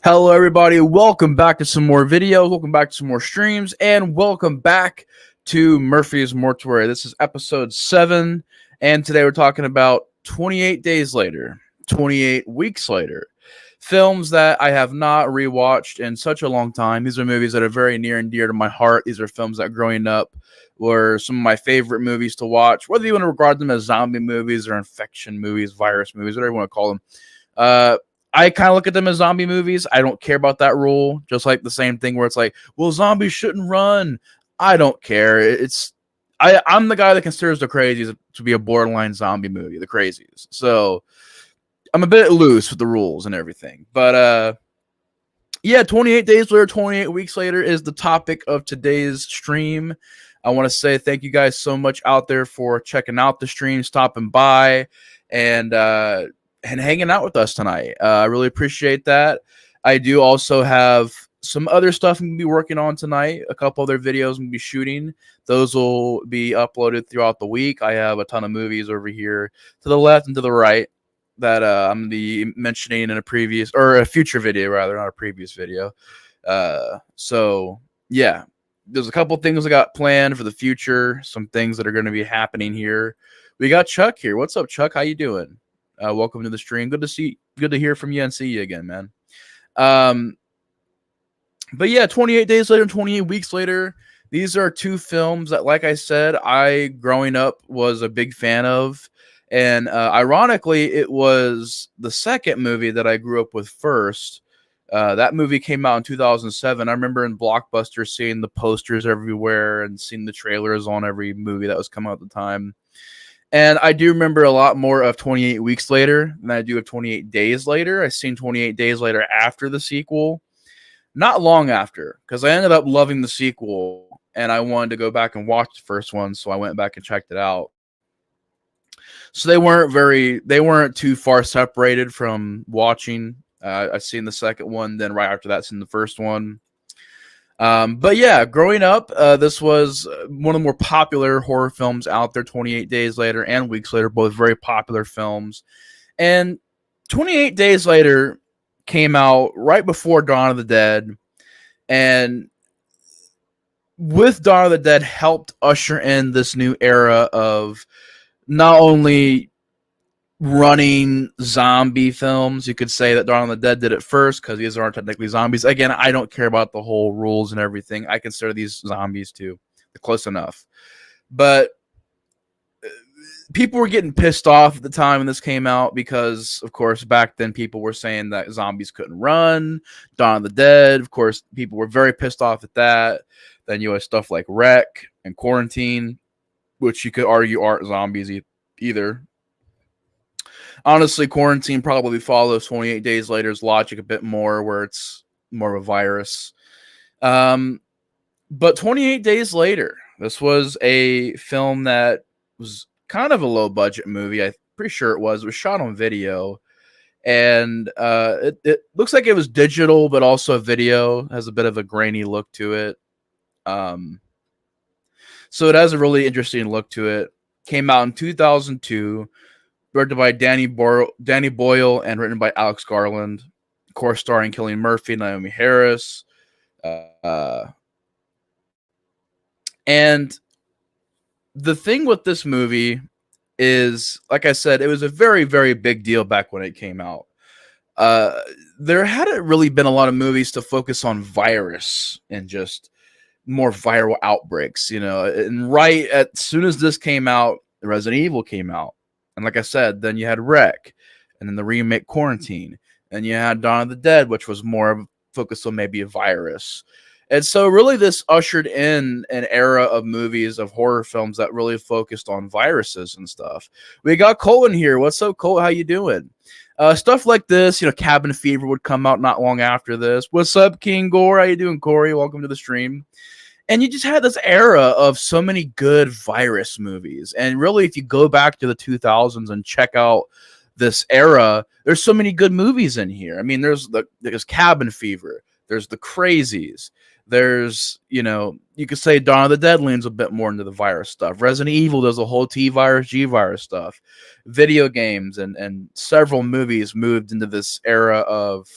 Hello, everybody. Welcome back to some more videos. Welcome back to some more streams. And welcome back to Murphy's Mortuary. This is episode 7. And today we're talking about 28 days later, 28 weeks later. Films that I have not rewatched in such a long time. These are movies that are very near and dear to my heart. These are films that growing up were some of my favorite movies to watch, whether you want to regard them as zombie movies or infection movies, virus movies, whatever you want to call them. I kind of look at them as zombie movies. I don't care about that rule. Just like the same thing where it's like, well, zombies shouldn't run. I don't care. I'm the guy that considers The Crazies to be a borderline zombie movie, The Crazies. So I'm a bit loose with the rules and everything. But yeah, 28 days later, 28 weeks later is the topic of today's stream. I want to say thank you guys so much out there for checking out the stream, stopping by, and hanging out with us tonight. I really appreciate that. I do also have some other stuff I'm going to be working on tonight. A couple other videos I'm going to be shooting. Those will be uploaded throughout the week. I have a ton of movies over here to the left and to the right that I'm going to be mentioning in a future video, rather, not a previous video. So, yeah. There's a couple things I got planned for the future. Some things that are going to be happening here. We got Chuck here. What's up, Chuck? How you doing? Welcome to the stream. Good to hear from you and see you again, man. But yeah, 28 days later and 28 weeks later, these are two films that, like I said, I growing up was a big fan of. And ironically, it was the second movie that I grew up with first. That movie came out in 2007. I remember in Blockbuster seeing the posters everywhere and seeing the trailers on every movie that was coming out at the time. And I do remember a lot more of 28 weeks later than I do of 28 days later. I seen 28 days later after the sequel. Not long after, because I ended up loving the sequel and I wanted to go back and watch the first one, so I went back and checked it out. So they weren't too far separated from watching. I seen the second one, then right after that, seen the first one. But yeah, growing up, this was one of the more popular horror films out there. 28 Days Later and Weeks Later, both very popular films. And 28 Days Later came out right before Dawn of the Dead, and with Dawn of the Dead helped usher in this new era of not only running zombie films. You could say that Dawn of the Dead did it first because these aren't technically zombies. Again, I don't care about the whole rules and everything. I consider these zombies too. They're close enough. But people were getting pissed off at the time when this came out because, of course, back then people were saying that zombies couldn't run. Dawn of the Dead, of course, people were very pissed off at that. Then you had stuff like Wreck and Quarantine, which you could argue aren't zombies either. Honestly, Quarantine probably follows 28 Days Later's logic a bit more, where it's more of a virus. But 28 Days Later, this was a film that was kind of a low-budget movie. I'm pretty sure it was. It was shot on video. And it looks like it was digital, but also video. It has a bit of a grainy look to it. So it has a really interesting look to it. Came out in 2002. Directed by Danny Boyle and written by Alex Garland. Of course, starring Cillian Murphy, Naomi Harris. And the thing with this movie is, like I said, it was a very, very big deal back when it came out. There hadn't really been a lot of movies to focus on virus and just more viral outbreaks, And right as soon as this came out, Resident Evil came out. And like I said, then you had Wreck, and then the remake Quarantine, and you had Dawn of the Dead, which was more focused on maybe a virus. And so really this ushered in an era of movies, of horror films that really focused on viruses and stuff. We got Colin here. What's up, Cole? How you doing? Stuff like this, Cabin Fever would come out not long after this. What's up, King Gore? How you doing, Corey? Welcome to the stream. And you just had this era of so many good virus movies. And really, if you go back to the 2000s and check out this era, there's so many good movies in here. I mean, there's Cabin Fever. There's The Crazies. There's, you could say Dawn of the Dead leans a bit more into the virus stuff. Resident Evil does a whole T virus, G virus stuff. Video games and several movies moved into this era of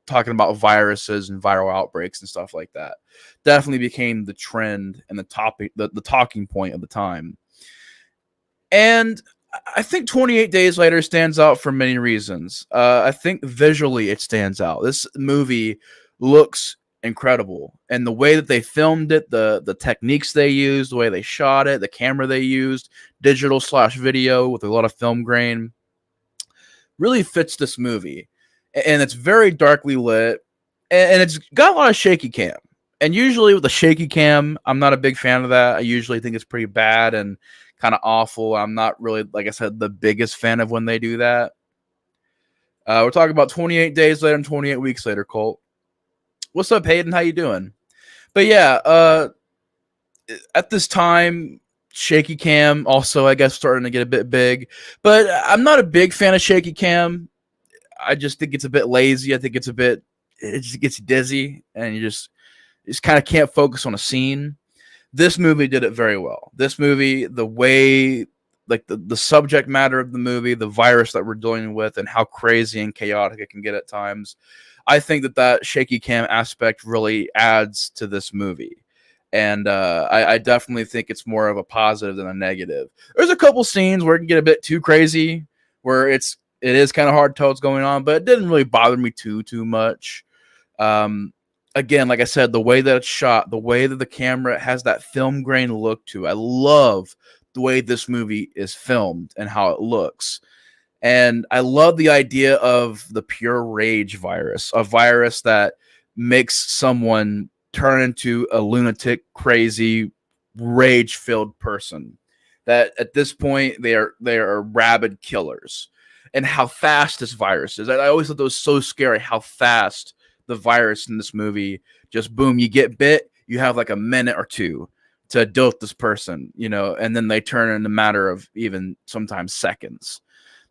talking about viruses and viral outbreaks and stuff like that. Definitely became the trend and the topic, the talking point of the time. And I think 28 Days Later stands out for many reasons. I think visually it stands out. This movie looks incredible, and the way that they filmed it, the techniques they used, the way they shot it, the camera they used, digital slash video with a lot of film grain, really fits this movie. And it's very darkly lit, and it's got a lot of shaky cam. And usually with the shaky cam, I'm not a big fan of that. I usually think it's pretty bad and kind of awful. I'm not really, like I said, the biggest fan of when they do that. We're talking about 28 Days Later and 28 Weeks Later, Colt. What's up, Hayden? How you doing? But yeah, at this time, shaky cam also, I guess, starting to get a bit big. But I'm not a big fan of shaky cam. I just think it's a bit lazy. I think it just gets dizzy, and you just kind of can't focus on a scene. This movie did it very well. This movie, the way, like the subject matter of the movie, the virus that we're dealing with, and how crazy and chaotic it can get at times. I think that shaky cam aspect really adds to this movie. And I definitely think it's more of a positive than a negative. There's a couple scenes where it can get a bit too crazy, where it is kind of hard to tell what's going on, but it didn't really bother me too much. Again, like I said, the way that it's shot, the way that the camera has that film grain look to, I love the way this movie is filmed and how it looks. And I love the idea of the pure rage virus, a virus that makes someone turn into a lunatic, crazy, rage-filled person. That at this point they are rabid killers. And how fast this virus is. I always thought that was so scary how fast the virus in this movie just boom, you get bit, you have like a minute or two to deal with this person, and then they turn in a matter of even sometimes seconds.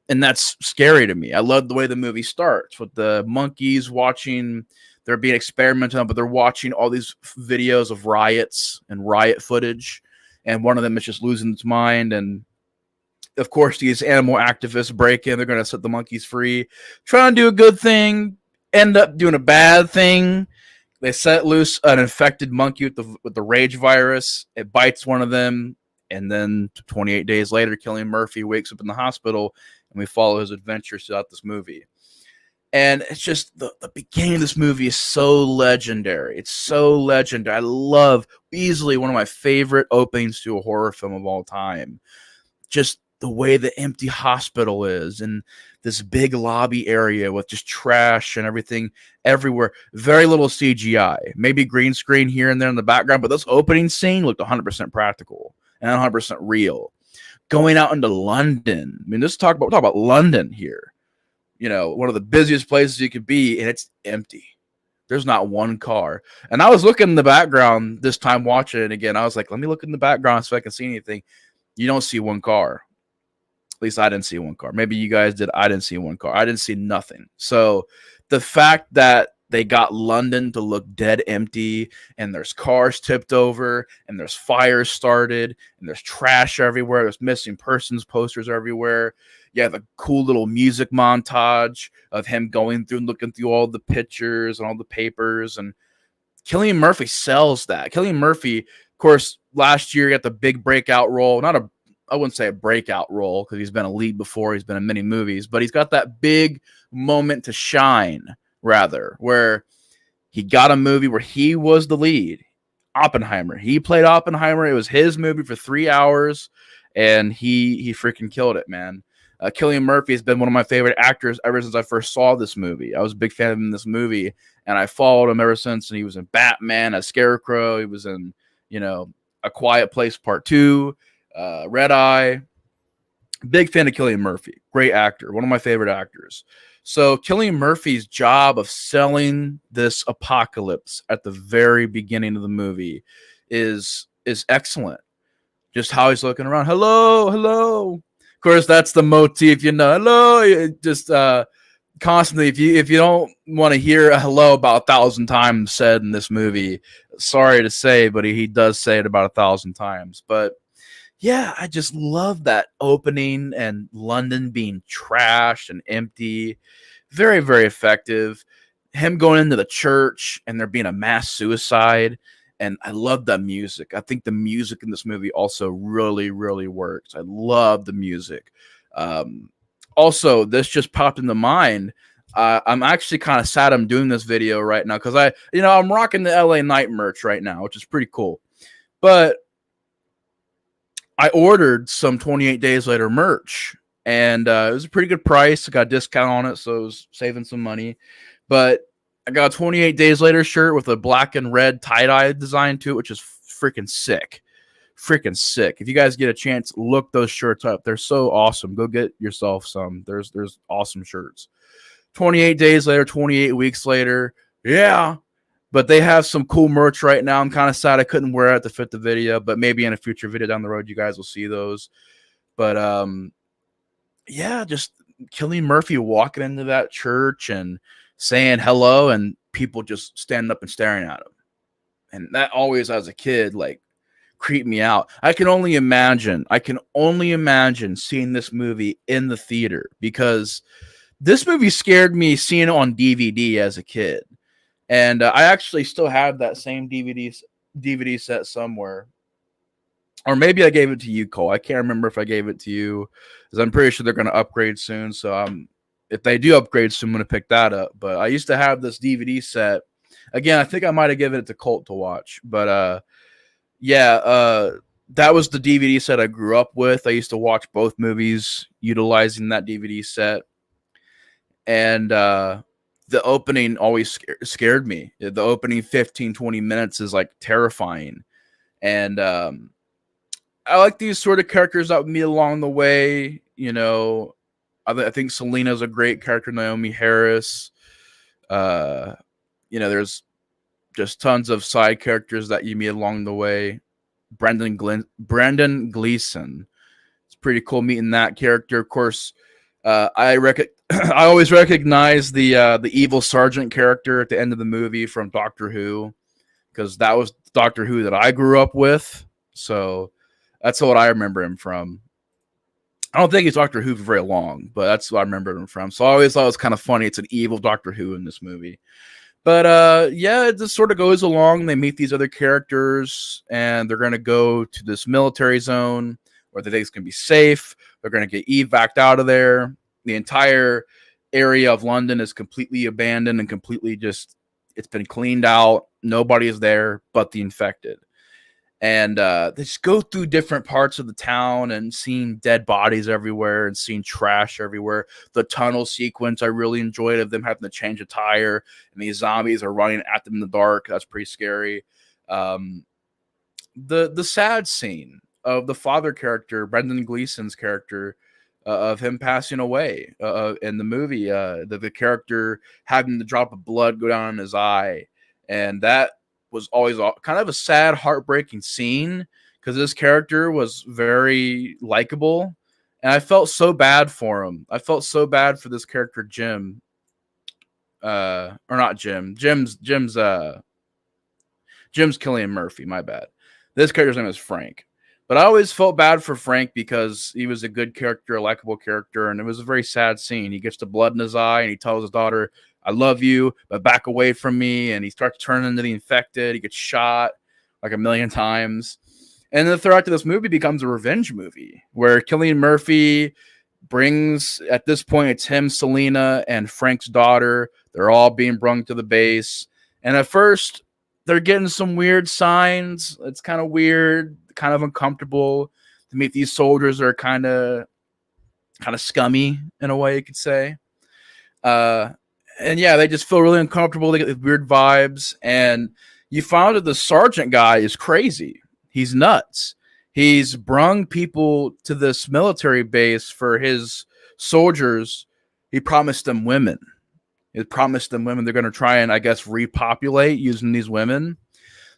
And that's scary to me. I love the way the movie starts with the monkeys watching, they're being experimented on, but they're watching all these videos of riots and riot footage. And one of them is just losing its mind. And of course, these animal activists break in. They're going to set the monkeys free, try and do a good thing, end up doing a bad thing. They set loose an infected monkey with the rage virus. It bites one of them. And then 28 days later, Cillian Murphy wakes up in the hospital, and we follow his adventures throughout this movie. And it's just the beginning of this movie is so legendary. It's so legendary. I love, easily one of my favorite openings to a horror film of all time. Just the way the empty hospital is, and this big lobby area with just trash and everything everywhere. Very little CGI, maybe green screen here and there in the background, but this opening scene looked 100% practical and 100% real. Going out into London. I mean, we're talking about London here. One of the busiest places you could be, and it's empty. There's not one car. And I was looking in the background this time watching it again. I was like, let me look in the background so I can see anything. You don't see one car. At least I didn't see one car. Maybe you guys did. I didn't see one car. I didn't see nothing. So the fact that they got London to look dead empty, and there's cars tipped over, and there's fires started, and there's trash everywhere. There's missing persons posters everywhere. You have a cool little music montage of him going through and looking through all the pictures and all the papers. And Cillian Murphy sells that. Cillian Murphy, of course, last year got the big breakout role. I wouldn't say a breakout role because he's been a lead before. He's been in many movies, but he's got that big moment to shine, rather, where he got a movie where he was the lead. Oppenheimer. He played Oppenheimer. It was his movie for 3 hours, and he freaking killed it, man. Cillian Murphy has been one of my favorite actors ever since I first saw this movie. I was a big fan of him in this movie, and I followed him ever since. And he was in Batman as Scarecrow. He was in, A Quiet Place Part 2, Red Eye. Big fan of Cillian Murphy. Great actor. One of my favorite actors. So Cillian Murphy's job of selling this apocalypse at the very beginning of the movie is excellent. Just how he's looking around. Hello, hello. Of course, that's the motif, hello. Just constantly, if you don't want to hear a hello about 1,000 times said in this movie, sorry to say, but he does say it about 1,000 times. But yeah, I just love that opening and London being trashed and empty. Very, very effective. him going into the church and there being a mass suicide. And I love the music. I think the music in this movie also really, really works. I love the music. Um, Also, this just popped into mind. I'm actually kind of sad I'm doing this video right now because I'm rocking the LA Night merch right now, which is pretty cool. But I ordered some 28 Days Later merch, and it was a pretty good price. I got a discount on it, so I was saving some money. But I got a 28 Days Later shirt with a black and red tie-dye design to it, which is freaking sick. Freaking sick. If you guys get a chance, look those shirts up. They're so awesome. Go get yourself some. There's awesome shirts. 28 days later, 28 weeks later. Yeah. But they have some cool merch right now. I'm kind of sad I couldn't wear it to fit the video, but maybe in a future video down the road, you guys will see those. But yeah, just Cillian Murphy walking into that church and saying hello, and people just standing up and staring at him. And that always, as a kid, like, creeped me out. I can only imagine seeing this movie in the theater, because this movie scared me seeing it on DVD as a kid. And I actually still have that same DVD set somewhere. Or maybe I gave it to you, Cole. I can't remember if I gave it to you, because I'm pretty sure they're going to upgrade soon. So if they do upgrade soon, I'm going to pick that up. But I used to have this DVD set. Again, I think I might have given it to Colt to watch. But that was the DVD set I grew up with. I used to watch both movies utilizing that DVD set. And the opening always scared me. The opening 15, 20 minutes is like terrifying. And I like these sort of characters that with me along the way. I think Selena's a great character. Naomi Harris. There's just tons of side characters that you meet along the way. Brendan Gleeson. It's pretty cool meeting that character. Of course, I always recognize the evil sergeant character at the end of the movie from Doctor Who, because that was Doctor Who that I grew up with. So that's what I remember him from. I don't think he's Doctor Who for very long, but that's what I remember him from. So I always thought it was kind of funny. It's an evil Doctor Who in this movie. But it just sort of goes along. They meet these other characters, and they're going to go to this military zone where they think it's going to be safe. They're going to get evac'd out of there. The entire area of London is completely abandoned and completely it's been cleaned out. Nobody is there but the infected. And they just go through different parts of the town and seeing dead bodies everywhere and seeing trash everywhere. The tunnel sequence I really enjoyed, of them having to change a tire and these zombies are running at them in the dark. That's pretty scary. The sad scene of the father character, Brendan Gleeson's character, of him passing away in the movie. The character having the drop of blood go down in his eye. And that was always kind of a sad, heartbreaking scene, because this character was very likable, and I felt so bad for him. I felt so bad for this character, Jim. Or not Jim. Jim's Cillian Murphy. My bad. This character's name is Frank. But I always felt bad for Frank because he was a good character, a likable character, and it was a very sad scene. He gets the blood in his eye, and he tells his daughter, "I love you, but back away from me." And he starts turning into the infected. He gets shot like a million times. And then throughout this movie becomes a revenge movie where Cillian Murphy brings, at this point, it's him, Selena, and Frank's daughter. They're all being brung to the base. And at first, they're getting some weird signs. It's kind of weird, kind of uncomfortable to meet these soldiers that are kind of scummy in a way, you could say. And yeah, they just feel really uncomfortable. They get these weird vibes. And you find that the sergeant guy is crazy. He's nuts. He's brung people to this military base for his soldiers. He promised them women. They're going to try and, I guess, repopulate using these women.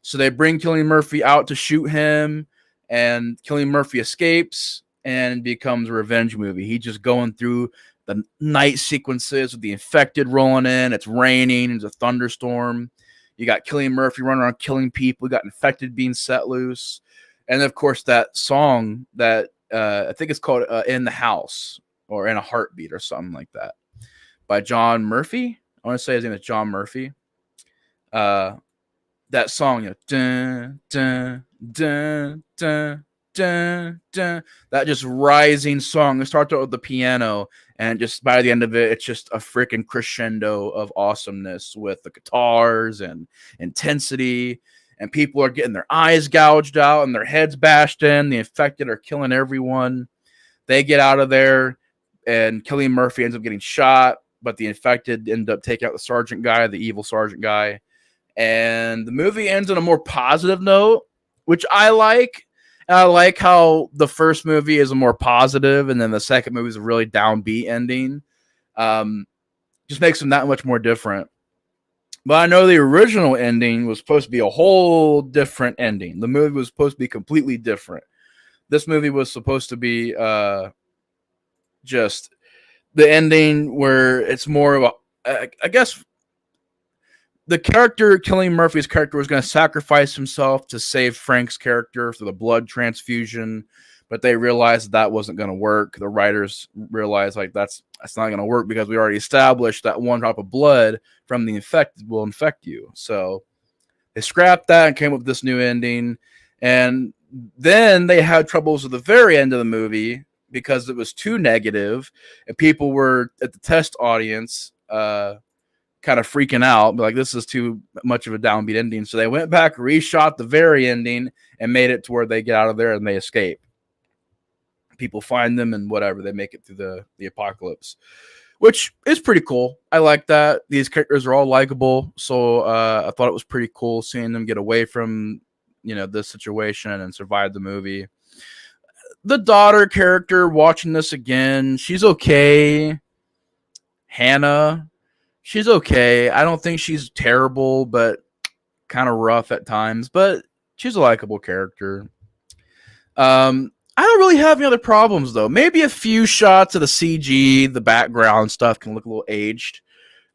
So they bring Cillian Murphy out to shoot him, and Cillian Murphy escapes and becomes a revenge movie. He's just going through the night sequences with the infected rolling in. It's raining. It's a thunderstorm. You got Cillian Murphy running around killing people. You got infected being set loose. And, of course, that song that I think it's called In the House or In a Heartbeat or something like that by John Murphy. I want to say his name is John Murphy. That song, dun, dun, dun, dun, dun, dun, that just rising song. It starts out with the piano, and just by the end of it, it's just a freaking crescendo of awesomeness with the guitars and intensity. And people are getting their eyes gouged out and their heads bashed in. The infected are killing everyone. They get out of there, and Cillian Murphy ends up getting shot, but the infected end up taking out the sergeant guy, the evil sergeant guy. And the movie ends on a more positive note, which I like. And I like how the first movie is a more positive, and then the second movie is a really downbeat ending. Just makes them that much more different. But I know the original ending was supposed to be a whole different ending. The movie was supposed to be completely different. This movie was supposed to be just the ending where it's more of a, I guess, the character, Cillian Murphy's character, was going to sacrifice himself to save Frank's character for the blood transfusion, but they realized that wasn't going to work. The writers realized that's not going to work because we already established that one drop of blood from the infected will infect you. So they scrapped that and came up with this new ending. And then they had troubles at the very end of the movie because it was too negative, and people were at the test audience kind of freaking out, like, this is too much of a downbeat ending. So they went back, reshot the very ending, and made it to where they get out of there and they escape. People find them and whatever, they make it through the apocalypse, which is pretty cool. I like that. These characters are all likable, so I thought it was pretty cool seeing them get away from this situation and survive the movie. The daughter character, watching this again, she's okay. Hannah, she's okay. I don't think she's terrible, but kind of rough at times. But she's a likable character. I don't really have any other problems, though. Maybe a few shots of the CG, the background stuff can look a little aged.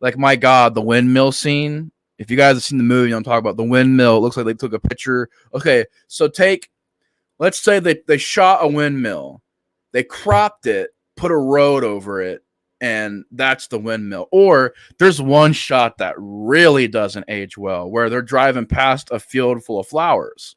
Like, my God, the windmill scene. If you guys have seen the movie, I'm talking about the windmill. It looks like they took a picture. Okay, so let's say they shot a windmill. They cropped it, put a road over it, and that's the windmill. Or there's one shot that really doesn't age well, where they're driving past a field full of flowers.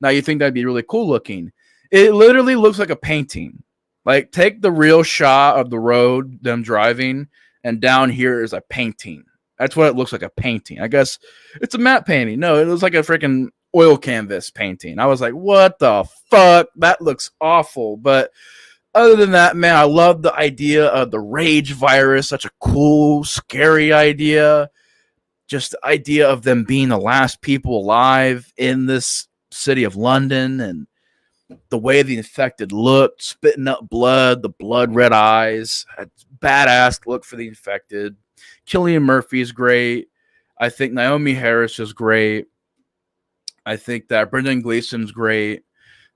Now, you think that'd be really cool looking. It literally looks like a painting. Like, take the real shot of the road, them driving, and down here is a painting. That's what it looks like, a painting. I guess it's a matte painting. No, it looks like a freaking oil canvas painting. I was like, what the fuck? That looks awful. But other than that, man, I love the idea of the rage virus. Such a cool, scary idea. Just the idea of them being the last people alive in this city of London, and the way the infected looked, spitting up blood, the blood red eyes. A badass look for the infected. Cillian Murphy is great. I think Naomi Harris is great. I think that Brendan Gleeson's great.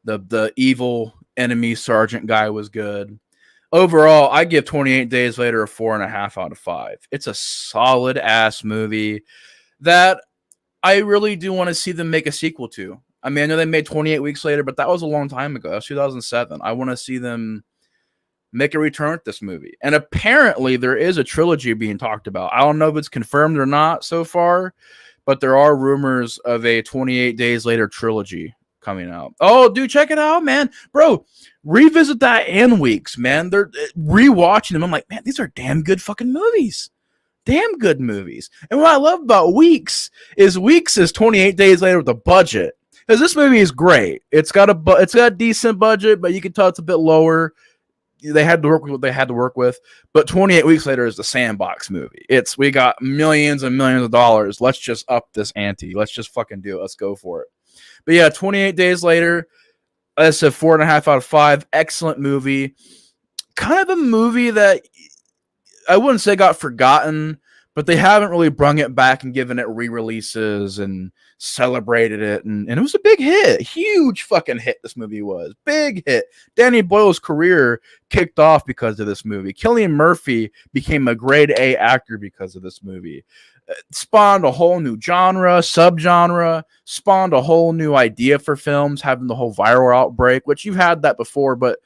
The evil enemy sergeant guy was good. Overall, I give 28 Days Later a 4.5 out of 5. It's a solid ass movie that I really do want to see them make a sequel to. I mean, I know they made 28 Weeks Later, but that was a long time ago. That was 2007. I want to see them make a return at this movie. And apparently there is a trilogy being talked about. I don't know if it's confirmed or not so far, but there are rumors of a 28 Days Later trilogy coming out. Oh, dude, check it out, man. Bro, revisit that and Weeks, man. They're rewatching them. I'm like, man, these are damn good fucking movies. Damn good movies. And what I love about Weeks is 28 Days Later with a budget. Because this movie is great. It's got a decent budget, but you can tell it's a bit lower. They had to work with what they had to work with. But 28 Weeks Later is the sandbox movie. We got millions and millions of dollars. Let's just up this ante. Let's just fucking do it. Let's go for it. But yeah, 28 Days Later, I said 4.5 out of 5. Excellent movie. Kind of a movie that I wouldn't say got forgotten, but they haven't really brung it back and given it re-releases and celebrated it. And it was a big hit. Huge fucking hit this movie was. Big hit. Danny Boyle's career kicked off because of this movie. Cillian Murphy became a grade A actor because of this movie. It spawned a whole new genre, subgenre, spawned a whole new idea for films, having the whole viral outbreak, which you've had that before, but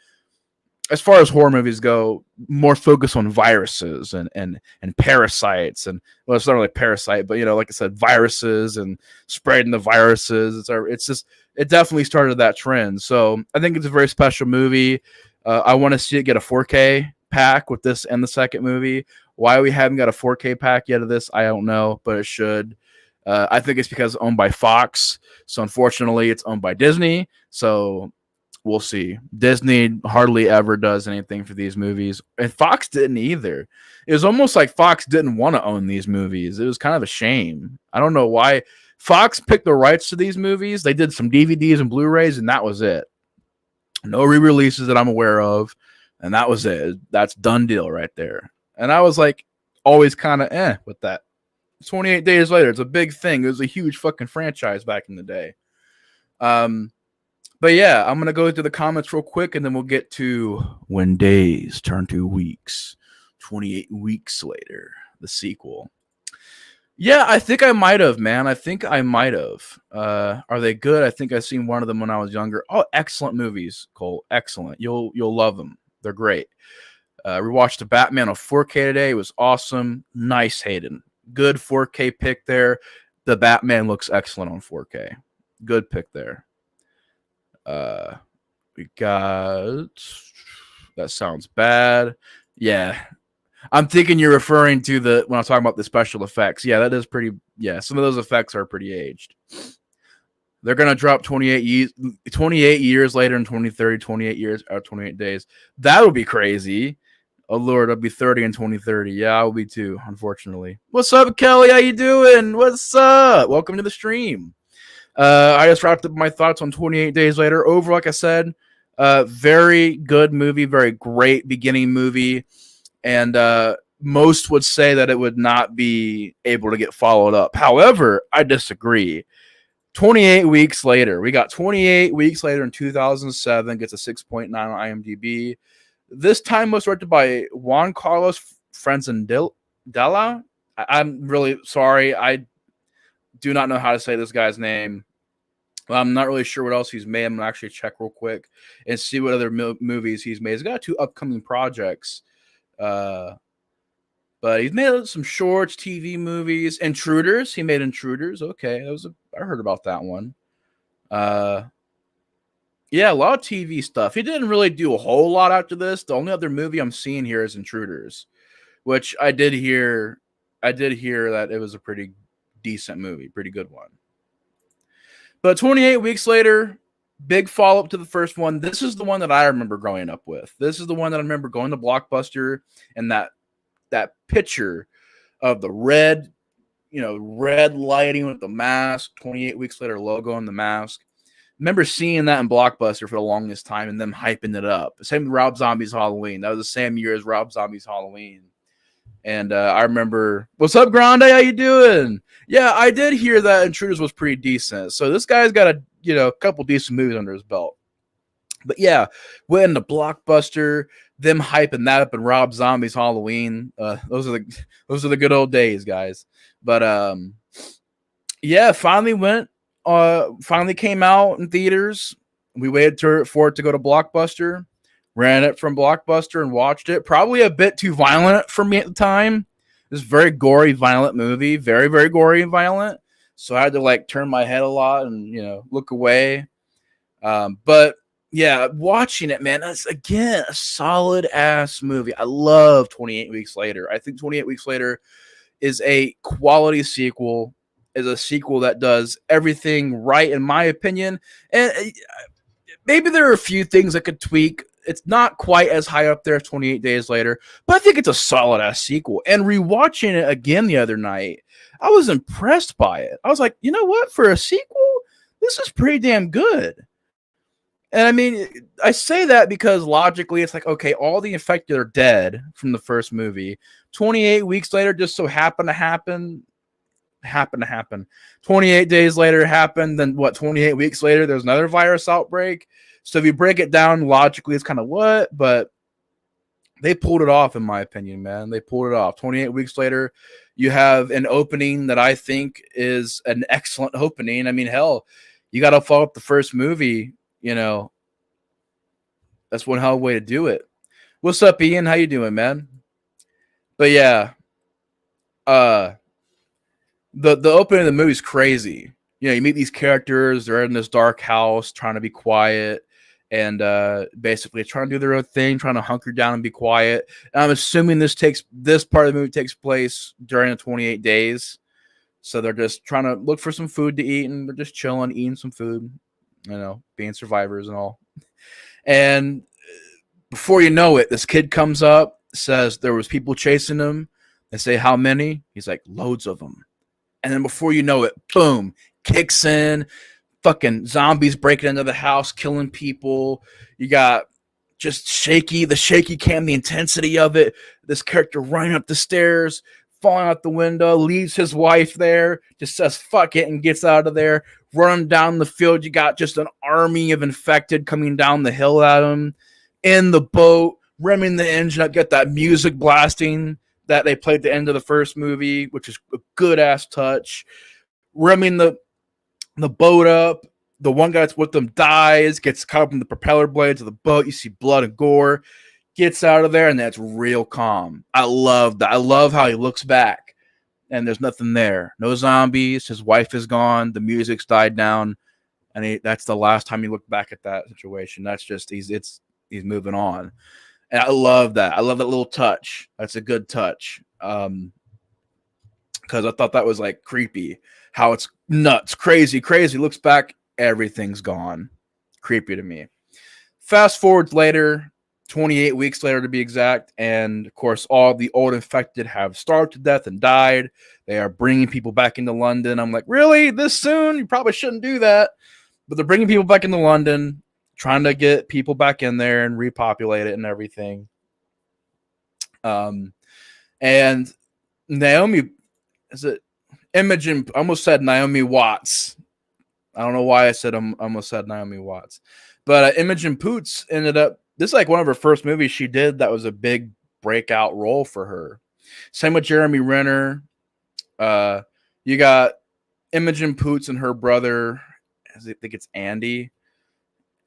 as far as horror movies go, more focus on viruses and parasites, and well, it's not really parasite, but like I said, viruses and spreading the viruses. It's just it definitely started that trend. So I think it's a very special movie. I want to see it get a 4K pack with this and the second movie. Why we haven't got a 4K pack yet of this, I don't know, but it should. I think it's because it's owned by Fox. So unfortunately, it's owned by Disney. So we'll see. Disney hardly ever does anything for these movies, and Fox didn't either. It was almost like Fox didn't want to own these movies. It was kind of a shame. I don't know why. Fox picked the rights to these movies. They did some DVDs and Blu-rays, and that was it. No re-releases that I'm aware of, and that was it. That's done deal right there. And I was like, always kind of with that. 28 Days Later, it's a big thing. It was a huge fucking franchise back in the day. But yeah, I'm going to go through the comments real quick, and then we'll get to When Days Turn to Weeks. 28 Weeks Later, the sequel. Yeah, I think I might have, man. I think I might have. Are they good? I think I've seen one of them when I was younger. Oh, excellent movies, Cole. Excellent. You'll love them. They're great. We watched The Batman on 4K today. It was awesome. Nice, Hayden. Good 4K pick there. The Batman looks excellent on 4K. Good pick there. We got That Sounds Bad. Yeah. I'm thinking you're referring to when I'm talking about the special effects. Yeah, that is pretty. Yeah, some of those effects are pretty aged. They're going to drop 28 years later in 2030, 28 years or 28 days. That would be crazy. Oh, Lord, I'll be 30 in 2030. Yeah, I will be too, unfortunately. What's up, Kelly? How you doing? What's up? Welcome to the stream. I just wrapped up my thoughts on 28 Days Later. Over, like I said, very good movie, very great beginning movie. And most would say that it would not be able to get followed up. However, I disagree. 28 weeks later. We got 28 weeks later in 2007. Gets a 6.9 on IMDb. This time was directed by Juan Carlos Frenzendella. I'm really sorry. I do not know how to say this guy's name. I'm not really sure what else he's made. I'm going to actually check real quick and see what other movies he's made. He's got 2 upcoming projects. But he's made some shorts, TV movies. Intruders. He made Intruders. Okay. I heard about that one. Yeah, a lot of TV stuff. He didn't really do a whole lot after this. The only other movie I'm seeing here is Intruders, which I did hear that it was a pretty decent movie, pretty good one. But 28 weeks later, big follow-up to the first one. This is the one that I remember growing up with. This is the one that I remember going to Blockbuster and that picture of the red lighting with the mask, 28 weeks later logo on the mask. Remember seeing that in Blockbuster for the longest time and them hyping it up. Same with Rob Zombie's Halloween. That was the same year as Rob Zombie's Halloween. And I remember, what's up, Grande? How you doing? Yeah, I did hear that Intruders was pretty decent. So this guy's got a couple decent movies under his belt. But yeah, went into Blockbuster, them hyping that up in Rob Zombie's Halloween. Those are the good old days, guys. But yeah, finally came out in theaters. We waited for it to go to Blockbuster. Ran it from Blockbuster and watched it. Probably a bit too violent for me at the time. This very gory, violent movie. Very, very gory and violent. So I had to turn my head a lot and, look away. But yeah, watching it, man, that's again a solid ass movie. I love 28 Weeks Later. I think 28 Weeks Later is a quality sequel, is a sequel that does everything right, in my opinion. And maybe there are a few things that could tweak. It's not quite as high up there as 28 Days Later, but I think it's a solid ass sequel. And rewatching it again the other night, I was impressed by it. I was like, you know what? For a sequel, this is pretty damn good. And I mean, I say that because logically, it's like, okay, all the infected are dead from the first movie. 28 weeks later, just so happened to happen. 28 days later happened. Then what? 28 weeks later, there's another virus outbreak. So if you break it down logically, it's kind of what, but they pulled it off, in my opinion, man. They pulled it off. 28 weeks later, you have an opening that I think is an excellent opening. I mean, hell, you got to follow up the first movie. That's one hell of a way to do it. What's up, Ian? How you doing, man? But yeah, uh, the opening of the movie is crazy. You know, you meet these characters. They're in this dark house, trying to be quiet, and basically trying to do their own thing, trying to hunker down and be quiet. And I'm assuming this part of the movie takes place during the 28 days. So they're just trying to look for some food to eat, and they're just chilling, eating some food. You know, being survivors and all. And before you know it, this kid comes up, says there was people chasing him. They say how many? He's like, loads of them. And then before you know it, boom, kicks in. Fucking zombies breaking into the house, killing people. You got just the shaky cam, the intensity of it. This character running up the stairs, falling out the window, leaves his wife there, just says fuck it and gets out of there. Running down the field, you got just an army of infected coming down the hill at him. In the boat, revving the engine up, get that music blasting that they played at the end of the first movie, which is a good ass touch. Revving the boat up. The one guy that's with them dies, gets caught up in the propeller blades of the boat. You see blood and gore. Gets out of there, and that's real calm. I love that. I love how he looks back, and there's nothing there. No zombies. His wife is gone. The music's died down, and that's the last time you look back at that situation. That's just he's moving on. And I love that. I love that little touch. That's a good touch. Because I thought that was like creepy. How it's nuts, crazy. Looks back, everything's gone. Creepy to me. Fast forward later, 28 weeks later to be exact, and of course, all the old infected have starved to death and died. They are bringing people back into London. I'm like, really? This soon? You probably shouldn't do that. But they're bringing people back into London, trying to get people back in there and repopulate it and everything. And Naomi, is it Imogen? I almost said Naomi Watts. I don't know why I said almost said Naomi Watts, but Imogen Poots ended up. This is like one of her first movies she did that was a big breakout role for her. Same with Jeremy Renner. You got Imogen Poots and her brother. I think it's Andy.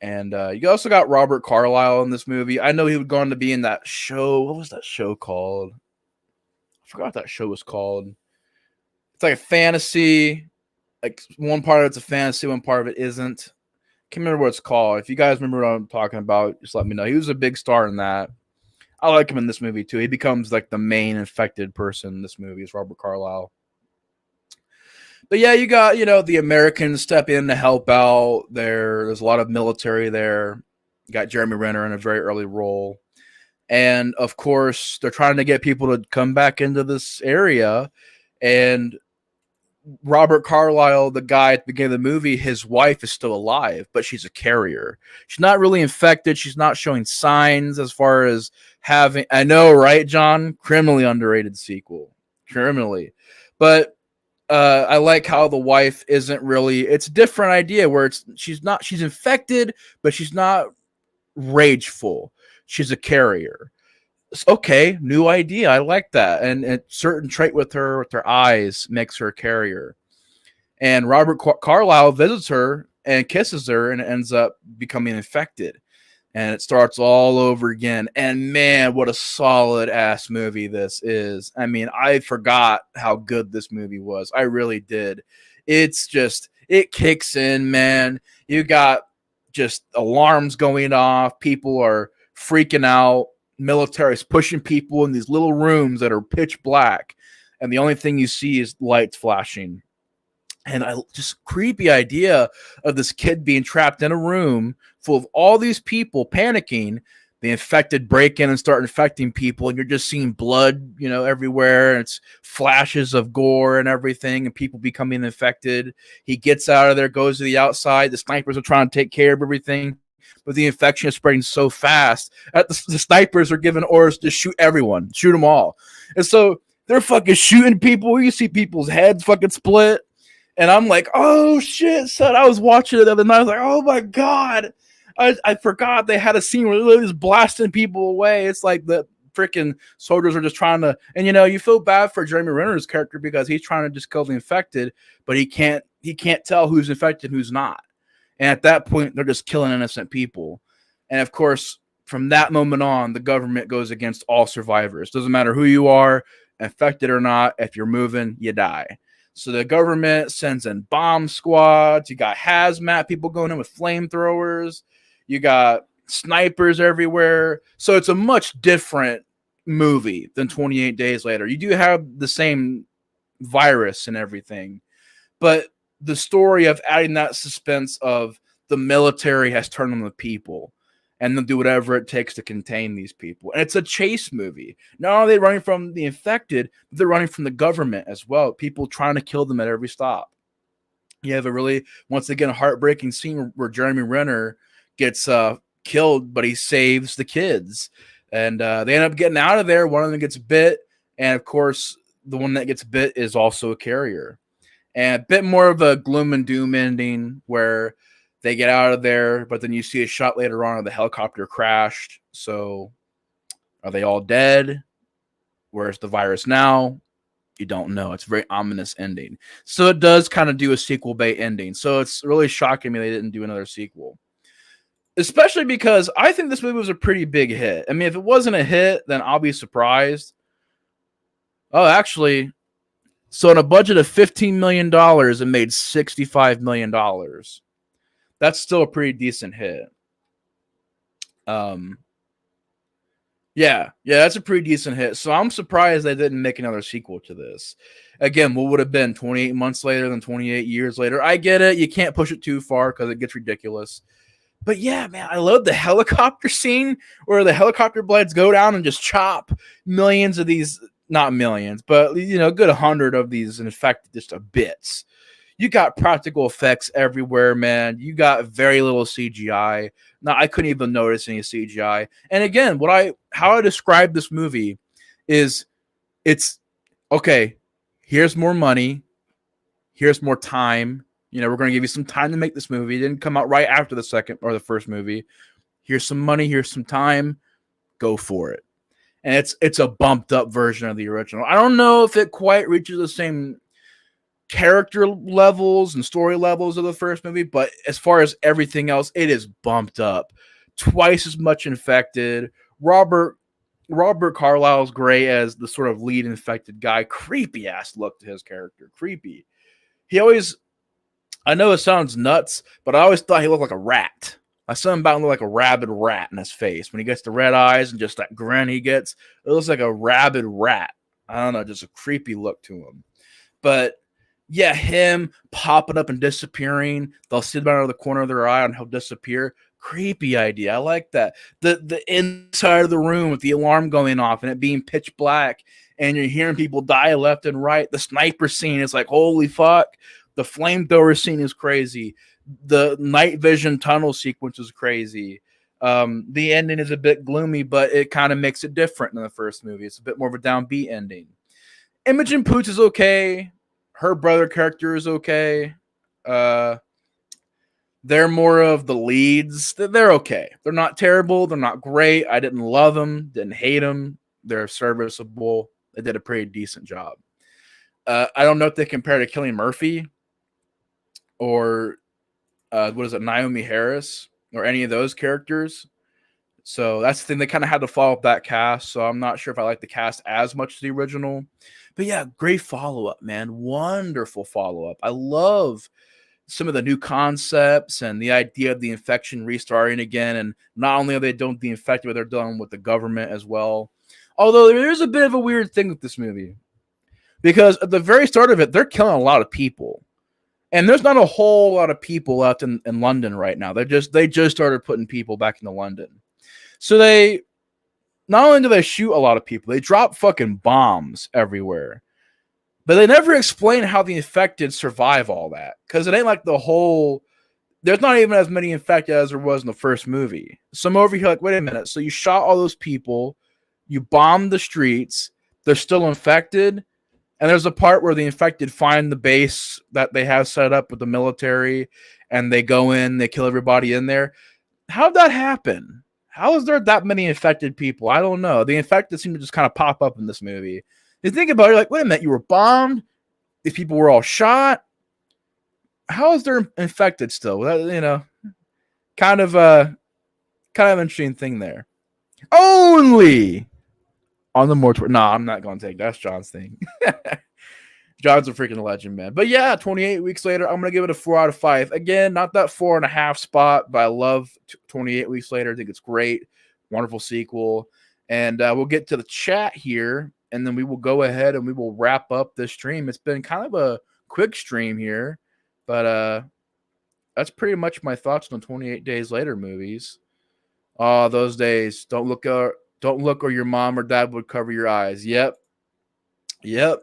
And you also got Robert Carlyle in this movie. I know he would go on to be in that show. What was that show called? I forgot what that show was called. It's like a fantasy. Like one part of it's a fantasy, one part of it isn't. Can't remember what it's called. If you guys remember what I'm talking about, just let me know. He was a big star in that. I like him in this movie too. He becomes like the main infected person in this movie. Is Robert Carlyle. But yeah, you got, the Americans step in to help out. There's a lot of military there. You got Jeremy Renner in a very early role. And of course, they're trying to get people to come back into this area. And Robert Carlyle, the guy at the beginning of the movie, his wife is still alive, but she's a carrier. She's not really infected. She's not showing signs as far as having, I know, right, John? Criminally underrated sequel. Criminally. But I like how the wife isn't really, it's a different idea where she's infected, but she's not rageful. She's a carrier. Okay, new idea. I like that. And a certain trait with her eyes makes her a carrier. And Robert Carlyle visits her and kisses her and ends up becoming infected. And it starts all over again. And man, what a solid ass movie this is. I mean, I forgot how good this movie was. I really did. It's just, it kicks in, man. You got just alarms going off. People are freaking out. Military's pushing people in these little rooms that are pitch black. And the only thing you see is lights flashing. And just creepy idea of this kid being trapped in a room full of all these people panicking. The infected break in and start infecting people, and you're just seeing blood, everywhere. And it's flashes of gore and everything, and people becoming infected. He gets out of there, goes to the outside. The snipers are trying to take care of everything, but the infection is spreading so fast that the snipers are given orders to shoot everyone, shoot them all. And so they're fucking shooting people. You see people's heads fucking split. And I'm like, oh shit, son. I was watching it the other night. I was like, oh my God. I forgot they had a scene where they're just blasting people away. It's like the freaking soldiers are just trying to, and you feel bad for Jeremy Renner's character because he's trying to just kill the infected, but he can't tell who's infected and who's not. And at that point, they're just killing innocent people. And of course, from that moment on, the government goes against all survivors. Doesn't matter who you are, infected or not. If you're moving, you die. So the government sends in bomb squads. You got hazmat people going in with flamethrowers. You got snipers everywhere. So it's a much different movie than 28 Days Later. You do have the same virus and everything, but the story of adding that suspense of the military has turned on the people and they'll do whatever it takes to contain these people. And it's a chase movie. Not only are they running from the infected, but they're running from the government as well. People trying to kill them at every stop. You have a really, once again, heartbreaking scene where Jeremy Renner gets killed, but he saves the kids. And they end up getting out of there. One of them gets bit. And of course, the one that gets bit is also a carrier. And a bit more of a gloom and doom ending where they get out of there, but then you see a shot later on of the helicopter crashed. So are they all dead? Where's the virus now? You don't know. It's a very ominous ending. So it does kind of do a sequel bait ending. So it's really shocking me they didn't do another sequel. Especially because I think this movie was a pretty big hit. I mean, if it wasn't a hit, then I'll be surprised. Oh, actually, so on a budget of $15 million, it made $65 million. That's still a pretty decent hit. Yeah, that's a pretty decent hit. So I'm surprised they didn't make another sequel to this. Again, what would have been 28 months later than 28 years later? I get it. You can't push it too far because it gets ridiculous. But yeah, man, I love the helicopter scene where the helicopter blades go down and just chop millions of these, not millions, but a good 100 of these infected just to bits. You got practical effects everywhere, man. You got very little CGI. Now, I couldn't even notice any CGI. And again, how I describe this movie is it's okay, here's more money, here's more time. We're going to give you some time to make this movie. It didn't come out right after the second or the first movie. Here's some money, here's some time. Go for it. And it's a bumped up version of the original. I don't know if it quite reaches the same character levels and story levels of the first movie, but as far as everything else, it is bumped up. Twice as much infected. Robert Carlyle's great as the sort of lead infected guy. Creepy ass look to his character. Creepy. I know it sounds nuts, but I always thought he looked like a rat. I saw him about look like a rabid rat in his face. When he gets the red eyes and just that grin he gets, it looks like a rabid rat. I don't know, just a creepy look to him. But yeah, him popping up and disappearing. They'll see him out of the corner of their eye and he'll disappear. Creepy idea. I like that. The inside of the room with the alarm going off and it being pitch black and you're hearing people die left and right. The sniper scene is like, holy fuck. The flamethrower scene is crazy. The night vision tunnel sequence is crazy. The ending is a bit gloomy, but it kind of makes it different than the first movie. It's a bit more of a downbeat ending. Imogen Poots is okay. Her brother character is okay. They're more of the leads. They're okay. They're not terrible. They're not great. I didn't love them. Didn't hate them. They're serviceable. They did a pretty decent job. I don't know if they compare to Cillian Murphy or Naomi Harris or any of those characters. So that's the thing. They kind of had to follow up that cast. So I'm not sure if I like the cast as much as the original. But yeah, great follow-up, man. Wonderful follow-up. I love some of the new concepts and the idea of the infection restarting again. And not only are they doing the infected, but they're dealing with the government as well. Although there is a bit of a weird thing with this movie. Because at the very start of it, they're killing a lot of people. And there's not a whole lot of people left in London right now. They just started putting people back into London. So they not only do they shoot a lot of people, they drop fucking bombs everywhere. But they never explain how the infected survive all that. Because it ain't like there's not even as many infected as there was in the first movie. So I'm over here like, wait a minute. So you shot all those people, you bombed the streets, they're still infected. And there's a part where the infected find the base that they have set up with the military, and they go in, they kill everybody in there. How'd that happen? How is there that many infected people? I don't know. The infected seem to just kind of pop up in this movie. You think about it, you're like, wait a minute, you were bombed? These people were all shot? How is there infected still? Kind of interesting thing there. Only on the Mortuary. No, I'm not going to take that's John's thing. John's a freaking legend, man. But yeah, 28 weeks later, I'm going to give it a 4 out of 5. Again, not that 4.5 spot, but I love 28 weeks later. I think it's great. Wonderful sequel. And we'll get to the chat here, and then we will go ahead and we will wrap up this stream. It's been kind of a quick stream here, but that's pretty much my thoughts on 28 Days Later movies. Oh, those days. Don't look or your mom or dad would cover your eyes. Yep. Yep.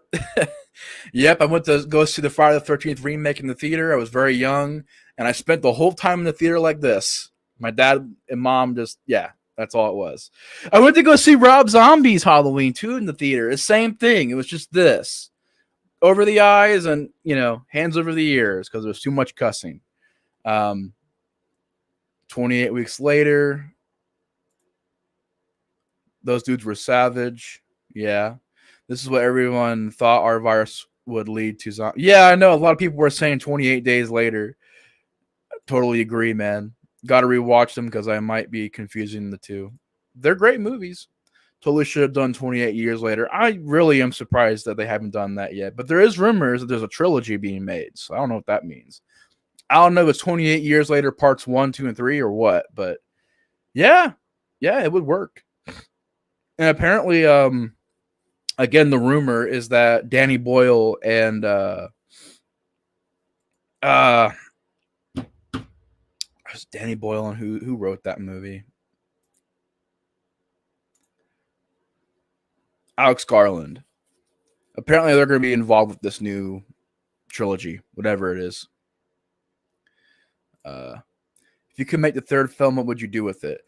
Yep. I went to go see the Friday the 13th remake in the theater. I was very young, and I spent the whole time in the theater like this. My dad and mom just, yeah, that's all it was. I went to go see Rob Zombie's Halloween 2 in the theater. The same thing. It was just this. Over the eyes and, hands over the ears because there was too much cussing. 28 weeks later, those dudes were savage. Yeah. This is what everyone thought our virus would lead to. Yeah, I know. A lot of people were saying 28 days later. I totally agree, man. Got to rewatch them because I might be confusing the two. They're great movies. Totally should have done 28 years later. I really am surprised that they haven't done that yet. But there is rumors that there's a trilogy being made. So I don't know what that means. I don't know if it's 28 years later, parts 1, 2, and 3 or what. But yeah, it would work. And apparently, again, the rumor is that Danny Boyle and Danny Boyle and who wrote that movie? Alex Garland. Apparently, they're going to be involved with this new trilogy, whatever it is. If you could make the third film, what would you do with it?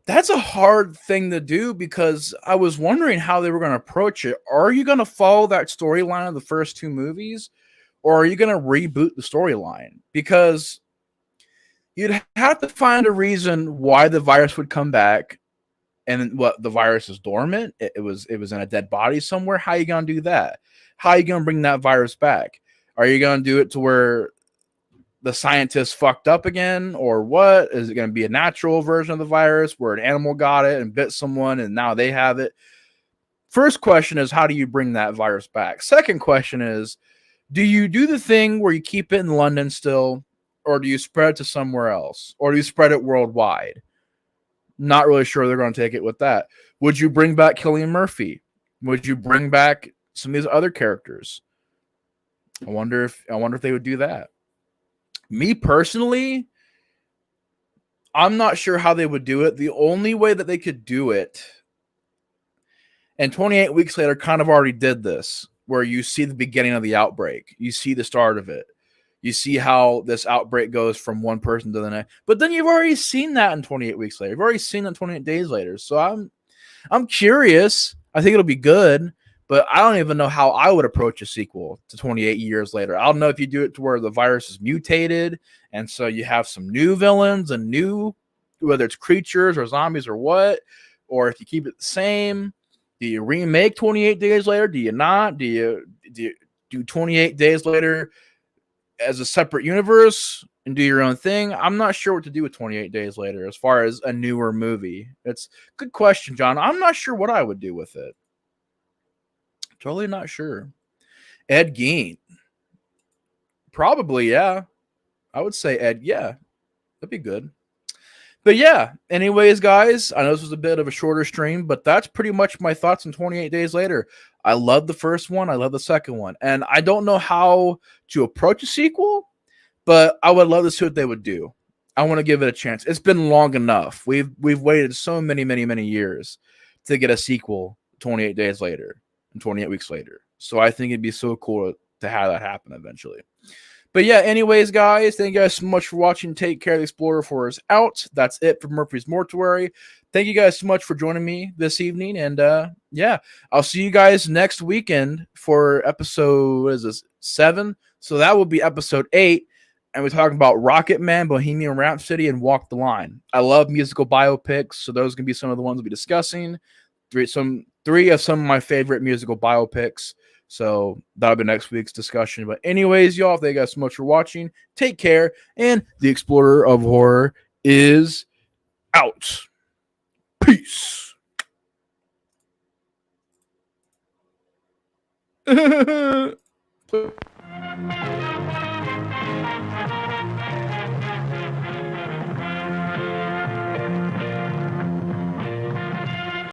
That's a hard thing to do because I was wondering how they were going to approach it. Are you going to follow that storyline of the first two movies, or are you going to reboot the storyline? Because you'd have to find a reason why the virus would come back, and what the virus is dormant. It was in a dead body somewhere. How are you going to do that? How are you going to bring that virus back? Are you going to do it to where the scientists fucked up again, or what? Is it going to be a natural version of the virus where an animal got it and bit someone and now they have it? First question is, how do you bring that virus back? Second question is, do you do the thing where you keep it in London still, or do you spread it to somewhere else, or do you spread it worldwide? Not really sure they're going to take it with that. Would you bring back Cillian Murphy? Would you bring back some of these other characters? I wonder if they would do that. Me personally, I'm not sure how they would do it. The only way that they could do it, and 28 weeks later kind of already did this, where you see the beginning of the outbreak. You see the start of it. You see how this outbreak goes from one person to the next. But then you've already seen that in 28 weeks later. You've already seen that 28 days later. So I'm curious. I think it'll be good. But I don't even know how I would approach a sequel to 28 years later. I don't know if you do it to where the virus is mutated, and so you have some new villains and new, whether it's creatures or zombies or what, or if you keep it the same. Do you remake 28 days later? Do you not? Do you do 28 days later as a separate universe and do your own thing? I'm not sure what to do with 28 days later as far as a newer movie. It's a good question, John. I'm not sure what I would do with it. Totally not sure. Ed Gein. Probably, yeah. I would say Ed, yeah. That'd be good. But yeah, anyways, guys, I know this was a bit of a shorter stream, but that's pretty much my thoughts on 28 Days Later. I love the first one. I love the second one. And I don't know how to approach a sequel, but I would love to see what they would do. I want to give it a chance. It's been long enough. We've waited so many years to get a sequel 28 Days Later. And 28 weeks later. So I think it'd be so cool to have that happen eventually. But yeah, anyways, guys, thank you guys so much for watching. Take care. The Explorer 4 is out. That's it for Murphy's Mortuary. Thank you guys so much for joining me this evening. And yeah, I'll see you guys next weekend for episode, what is this, 7? So that will be episode 8. And we're talking about Rocket Man, Bohemian Rhapsody, and Walk the Line. I love musical biopics, so those are going to be some of the ones we'll be discussing. Three of some of my favorite musical biopics. So that'll be next week's discussion. But anyways, y'all, thank you guys so much for watching. Take care. And the Explorer of Horror is out. Peace. Please.